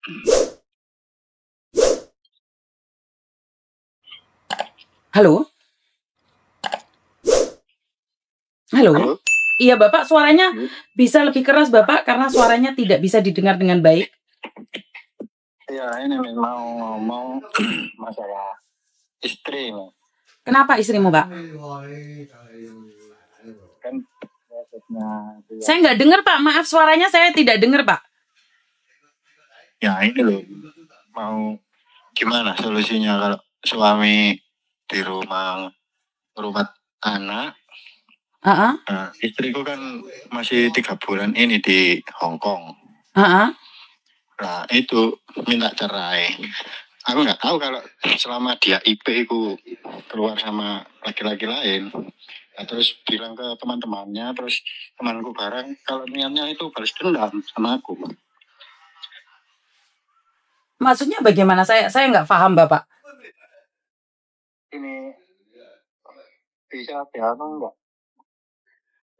Halo? Halo? Halo? Iya, Bapak, suaranya bisa lebih keras, Bapak, karena suaranya tidak bisa didengar dengan baik. Ya, ini mau ngomong masalah istri nih. Kenapa istrimu, Pak? Kan maksudnya dia. Saya nggak dengar, Pak. Maaf, suaranya saya tidak dengar, Pak. Ya, ini loh. Mau gimana solusinya kalau suami di rumah anak? Nah, istriku kan masih 3 bulan ini di Hong Kong. Nah, itu minta cerai. Aku nggak tahu kalau selama dia IP itu keluar sama laki-laki lain. Nah, terus bilang ke teman-temannya, terus temanku bareng kalau niatnya itu balas dendam sama aku. Maksudnya bagaimana? Saya nggak paham, Bapak. Ini bisa dianu nggak?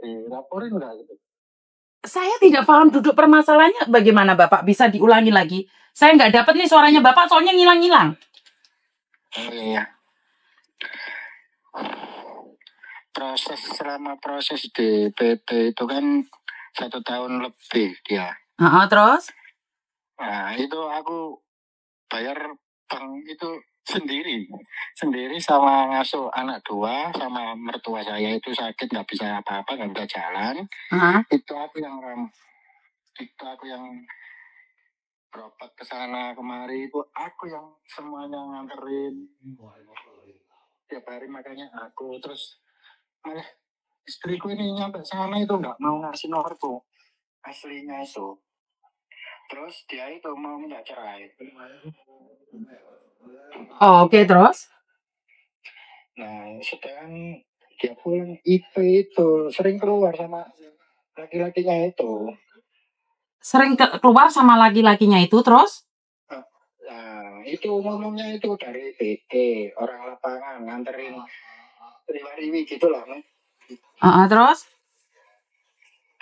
Dilaporin nggak gitu? Saya tidak paham duduk permasalahannya bagaimana, Bapak. Bisa diulangi lagi? Saya nggak dapat nih suaranya Bapak, soalnya ngilang-ngilang. Oh iya. Selama proses di PT itu kan 1 tahun lebih dia. Terus? Nah, itu aku bayar bank itu sendiri sama ngasuh anak 2 sama mertua saya itu sakit nggak bisa apa-apa, nggak bisa jalan. Itu aku yang berobat ke sana kemari, itu aku yang semuanya nganterin tiap hari, makanya aku terus malah istriku ini nyampe sana itu nggak mau ngasih nomorku aslinya itu. Terus dia itu mau minta cerai. Oke, terus? Nah, sedang dia pulang IP itu sering keluar sama laki-lakinya itu. Sering keluar sama laki-lakinya itu, terus? Nah, itu ngomongnya itu dari PT, orang lapangan, nganterin riwi-riwi gitu lah. Terus?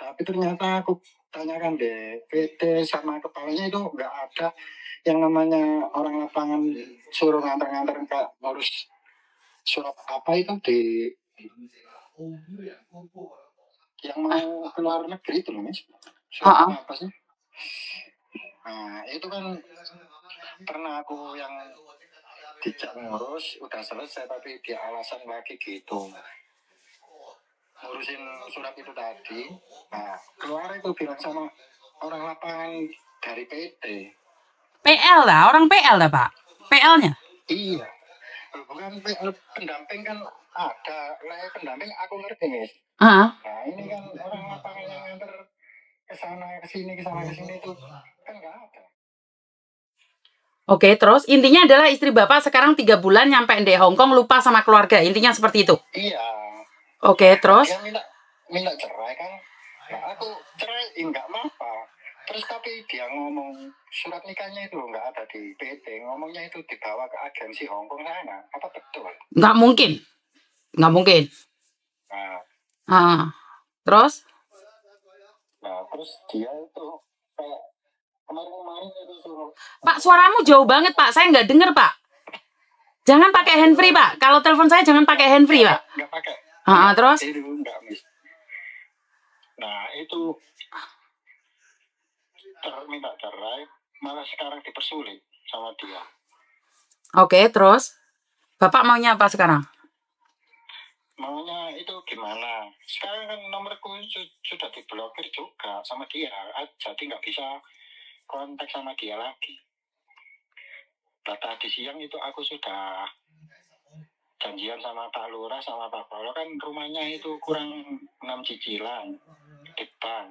Tapi ternyata aku tanyakan deh, PT sama kepalanya itu nggak ada yang namanya orang lapangan suruh nganter-nganter kayak ngurus surat apa itu di yang mau keluar negeri itu loh, Mas. Surat apa sih? Nah, itu kan pernah aku yang dijak ngurus, udah selesai tapi dia alasan lagi gitu. Ngurusin surat itu tadi. Nah, keluar itu bilang sama orang lapangan dari PT. PL lah, orang PL lah, Pak. PL-nya? Iya. Bukan PL, pendamping kan ada. Lah pendamping aku ngerti, Mas. Nah, ini kan orang lapangan yang nganter ke sana ke sini itu kan nggak ada. Oke, terus intinya adalah istri Bapak sekarang 3 bulan nyampe di Hong Kong, lupa sama keluarga. Intinya seperti itu? Iya. Oke, terus? Dia minta cerai kan. Nah, aku cerai nggak apa-apa. Terus tapi dia ngomong surat nikahnya itu nggak ada di PT. Ngomongnya itu dibawa ke agensi Hong Kong sana. Apa betul? Nggak mungkin. Nggak mungkin. Terus? Nah, terus dia itu kayak kemarin itu suruh. Pak, suaramu jauh banget, Pak. Saya nggak dengar, Pak. Jangan pakai handfree, Pak. Kalau telepon saya jangan pakai handfree, Pak. Nggak pakai. Terus? Nah, itu minta cerai, malah sekarang dipersulit sama dia. Oke, terus? Bapak maunya apa sekarang? Maunya itu gimana? Sekarang kan nomorku sudah diblokir juga sama dia, jadi nggak bisa kontak sama dia lagi. Tadi siang itu aku sudah janjian sama Pak Lurah sama Pak Polo, kan rumahnya itu kurang 6 cicilan di bank.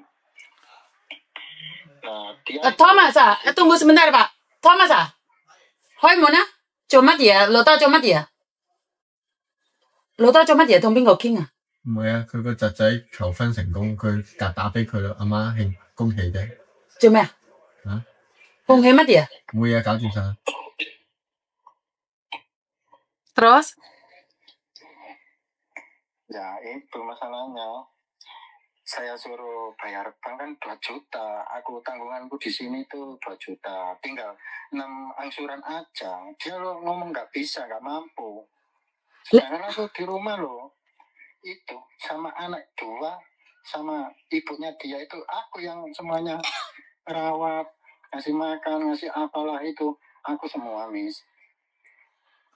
Nah, dia Thomas, tunggu sebentar, Pak. Thomas, Hoi Mona, comat ya, lo tau comat ya? Lo tau comat ya，同邊個傾啊？唔係啊，佢個侄仔求婚成功，佢打俾佢咯，阿媽慶恭喜啫。做咩啊？恭喜乜嘢？冇嘢，搞掂晒。Terus? Ya itu masalahnya. saya suruh bayar bank kan 2 juta. Aku tanggunganku di sini tuh 2 juta. Tinggal 6 angsuran aja. Dia lo ngomong nggak bisa, nggak mampu. Sedangkan aku di rumah loh. Itu sama anak 2 sama ibunya dia itu aku yang semuanya rawat, ngasih makan, ngasih apalah itu aku semua, Miss.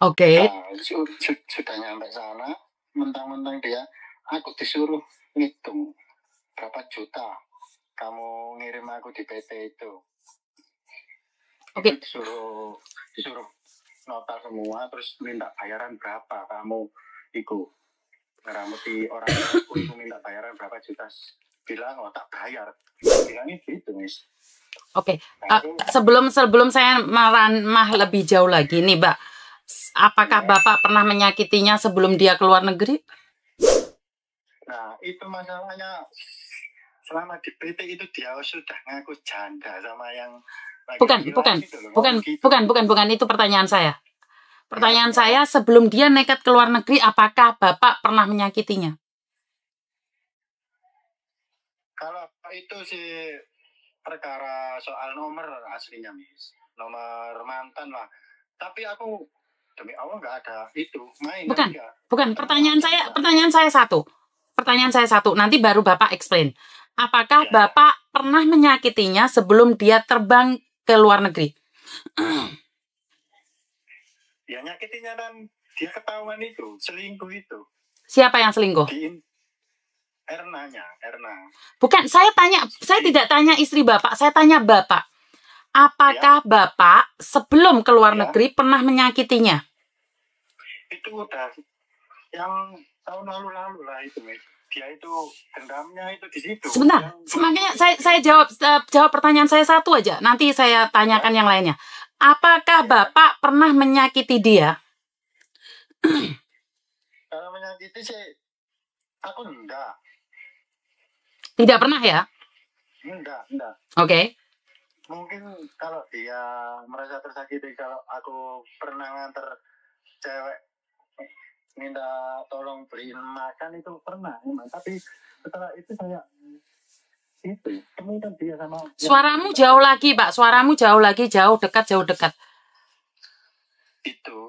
Oke. Nah, sudah nyampe sana, mentang-mentang dia, aku disuruh ngitung berapa juta kamu ngirim aku di PT itu. Oke. Disuruh nota semua, terus minta bayaran berapa kamu itu ngeramuti orang aku itu minta bayaran berapa juta, bilang tak bayar, bilangnya gitu, Miss. Oke. Sebelum saya meranmah lebih jauh lagi nih, Mbak, apakah Bapak pernah menyakitinya sebelum dia keluar negeri? Nah, itu masalahnya. Selama di PT itu dia sudah ngaku janda sama yang bukan itu pertanyaan saya. Pertanyaan saya, sebelum dia nekat keluar negeri, apakah Bapak pernah menyakitinya? Kalau itu sih perkara soal nomor aslinya, Miss. Nomor mantan lah. Tapi aku demi Allah nggak ada itu main. Bukan. Pertanyaan saya satu. Nanti baru Bapak explain. Apakah Bapak pernah menyakitinya sebelum dia terbang ke luar negeri? Ya nyakitinya dan dia ketahuan itu, selingkuh itu. Siapa yang selingkuh? Erna. Bukan, saya tidak tanya istri Bapak, saya tanya Bapak. Apakah Bapak sebelum keluar negeri pernah menyakitinya? Itu udah yang tahun lalu lah itu, Miss. Dia itu dendamnya itu di situ. Sebentar, makanya saya jawab pertanyaan saya satu aja. Nanti saya tanyakan yang lainnya. Apakah Bapak pernah menyakiti dia? Kalau menyakiti sih, aku enggak. Tidak pernah ya? Enggak. Oke. Mungkin kalau dia merasa tersakiti, kalau aku pernah nganter cewek minta tolong beliin makan itu pernah emang, tapi setelah itu saya temukan dia sama. Suaramu jauh lagi, Pak. Jauh dekat. Itu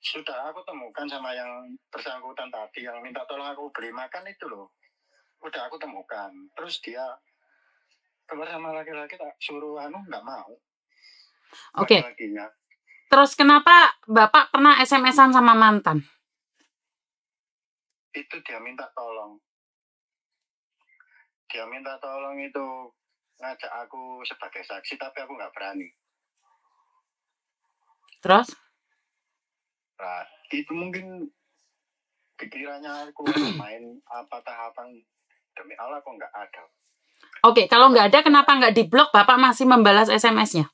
sudah aku temukan sama yang bersangkutan tadi yang minta tolong aku beli makan itu loh. Udah aku temukan. Terus dia keluar sama laki-laki, tak suruh nggak mau. Oke. Terus kenapa Bapak pernah SMS-an sama mantan? Itu dia minta tolong. Itu ngajak aku sebagai saksi, tapi aku nggak berani. Terus? Nah, itu mungkin pikirannya aku main apa tahapan, demi Allah aku nggak ada. Oke, kalau nggak ada, kenapa nggak diblok? Bapak masih membalas SMS-nya?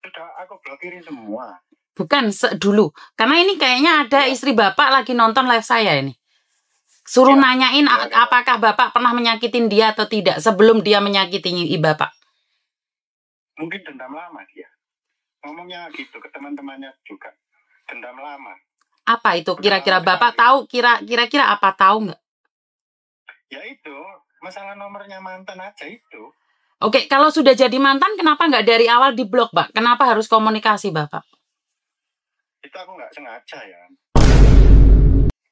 Sudah aku blokirin semua. Bukan dulu, karena ini kayaknya ada istri Bapak lagi nonton live saya ini. Suruh nanyain apakah Bapak pernah menyakitin dia atau tidak sebelum dia menyakitinya Bapak. Mungkin dendam lama dia. Ngomongnya gitu ke teman-temannya juga. Dendam lama. Apa itu kira-kira Bapak tahu? Kira-kira apa tahu nggak? Ya itu, masalah nomornya mantan aja itu. Oke, kalau sudah jadi mantan, kenapa nggak dari awal diblok, Pak? Kenapa harus komunikasi, Bapak? Itu aku nggak sengaja ya.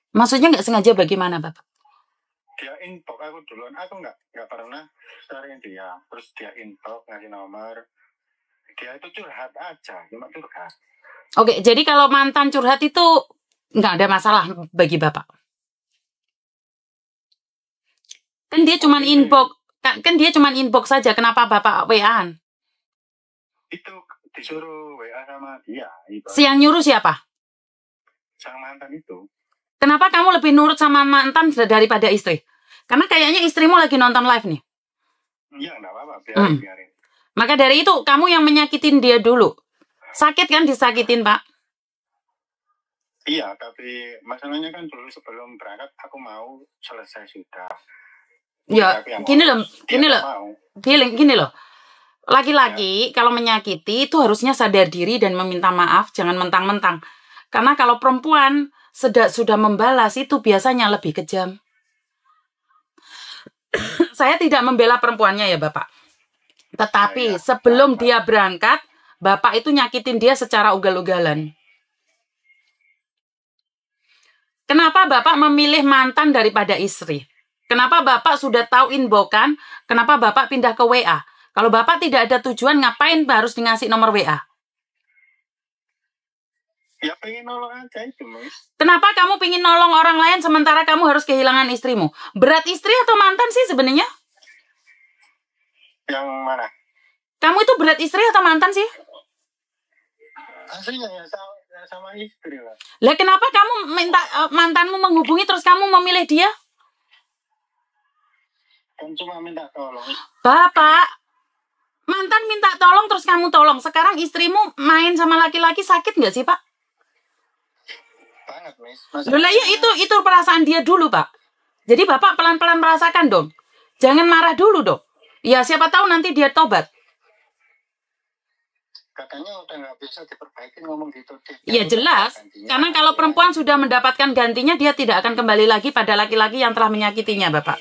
Maksudnya nggak sengaja bagaimana, Bapak? Dia inbox aku duluan, aku nggak pernah cariin dia. Terus dia inbox ngasih nomor. Dia itu curhat aja, cuma curhat. Oke, jadi kalau mantan curhat itu nggak ada masalah bagi Bapak? Kan dia cuma inbox saja. Kenapa Bapak WA-an? Itu disuruh WA sama dia. Yang nyuruh siapa? Sang mantan itu. Kenapa kamu lebih nurut sama mantan daripada istri? Karena kayaknya istrimu lagi nonton live nih. Iya, enggak apa-apa, biarin. Maka dari itu, kamu yang menyakitin dia dulu. Sakit kan disakitin, Pak? Iya, tapi masalahnya kan dulu sebelum berangkat, aku mau selesai sudah. Ya, gini loh. Laki-laki kalau menyakiti itu harusnya sadar diri dan meminta maaf, jangan mentang-mentang. Karena kalau perempuan sudah membalas itu biasanya lebih kejam. Saya tidak membela perempuannya ya Bapak. Tetapi Ya, sebelum dia berangkat, Bapak itu nyakitin dia secara ugal-ugalan. Kenapa Bapak memilih mantan daripada istri? Kenapa Bapak sudah tahu inbokan? Kenapa Bapak pindah ke WA? Kalau Bapak tidak ada tujuan, ngapain harus ngasih nomor WA? ya pengen nolong aja itu, Mas. Kenapa kamu pingin nolong orang lain sementara kamu harus kehilangan istrimu? Berat istri atau mantan sih sebenarnya? Yang mana? Kamu itu berat istri atau mantan sih? Aslinya ya sama istri lah. Lah kenapa kamu minta mantanmu menghubungi terus kamu memilih dia? Kan cuma minta tolong. Bapak, mantan minta tolong terus kamu tolong. Sekarang istrimu main sama laki-laki, sakit nggak sih Pak? Banget, Mas. Loh lah ya itu perasaan dia dulu Pak. Jadi Bapak pelan-pelan merasakan dong. Jangan marah dulu dong. Ya siapa tahu nanti dia tobat. Katanya udah nggak bisa diperbaiki ngomong gitu. Ya jelas. Karena kalau perempuan sudah mendapatkan gantinya, dia tidak akan kembali lagi pada laki-laki yang telah menyakitinya Bapak.